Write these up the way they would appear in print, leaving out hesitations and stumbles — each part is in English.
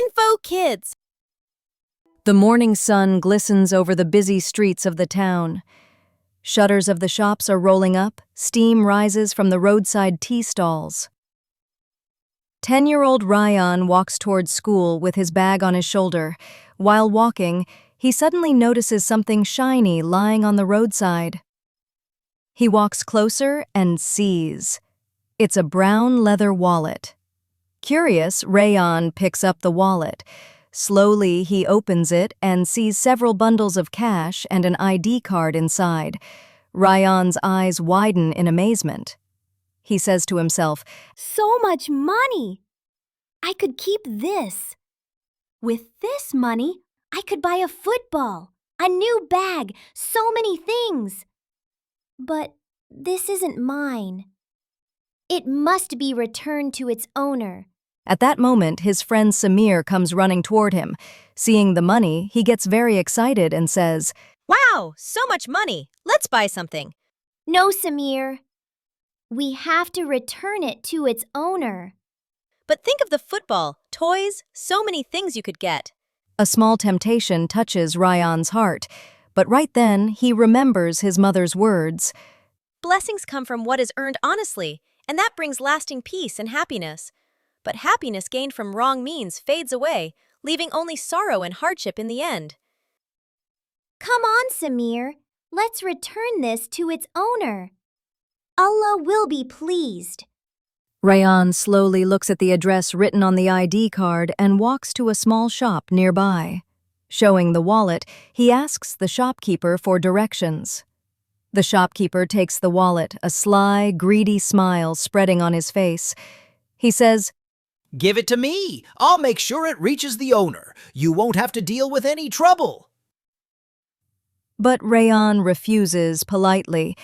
Info Kids. The morning sun glistens over the busy streets of the town. Shutters of the shops are rolling up, steam rises from the roadside tea stalls. 10-year-old Rayan walks towards school with his bag on his shoulder. While walking, he suddenly notices something shiny lying on the roadside. He walks closer and sees. It's a brown leather wallet. Curious, Rayan picks up the wallet. Slowly, he opens it and sees several bundles of cash and an ID card inside. Rayan's eyes widen in amazement. He says to himself, "So much money! I could keep this. With this money, I could buy a football, a new bag, so many things. But this isn't mine. It must be returned to its owner." At that moment, his friend Samir comes running toward him. Seeing the money, he gets very excited and says, Wow, so much money. Let's buy something. "No, Samir. We have to return it to its owner." But think of the football, toys, so many things you could get. A small temptation touches Rayan's heart, but right then he remembers his mother's words. Blessings come from what is earned honestly, and that brings lasting peace and happiness. But happiness gained from wrong means fades away, leaving only sorrow and hardship in the end. Come on, Samir. Let's return this to its owner. Allah will be pleased. Rayan slowly looks at the address written on the ID card and walks to a small shop nearby. Showing the wallet, he asks the shopkeeper for directions. The shopkeeper takes the wallet, a sly, greedy smile spreading on his face. He says, "Give it to me. I'll make sure it reaches the owner. You won't have to deal with any trouble." But Rayan refuses politely.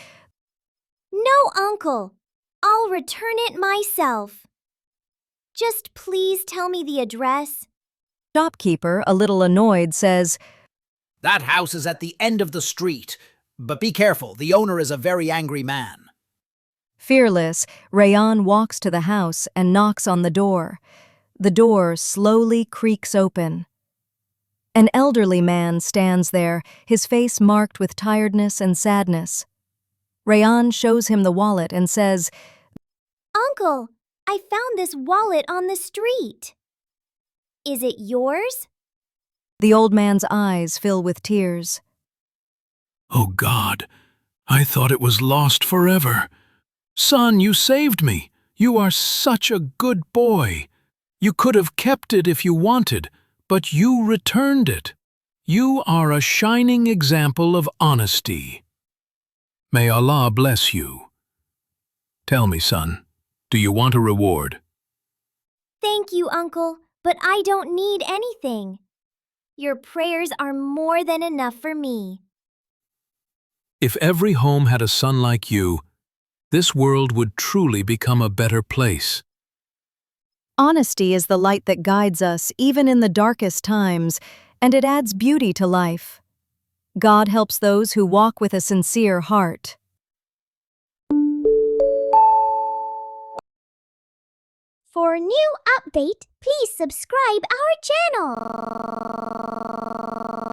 "No, Uncle. I'll return it myself. Just please tell me the address." Shopkeeper, a little annoyed, says, "That house is at the end of the street. But be careful, the owner is a very angry man." Fearless, Rayan walks to the house and knocks on the door. The door slowly creaks open. An elderly man stands there, his face marked with tiredness and sadness. Rayan shows him the wallet and says, "Uncle, I found this wallet on the street. Is it yours?" The old man's eyes fill with tears. "Oh God, I thought it was lost forever. Son, you saved me. You are such a good boy. You could have kept it if you wanted, but you returned it. You are a shining example of honesty. May Allah bless you. Tell me, son, do you want a reward?" "Thank you, Uncle, but I don't need anything. Your prayers are more than enough for me." If every home had a son like you, this world would truly become a better place. Honesty is the light that guides us even in the darkest times, and it adds beauty to life. God helps those who walk with a sincere heart. For a new update, please subscribe our channel.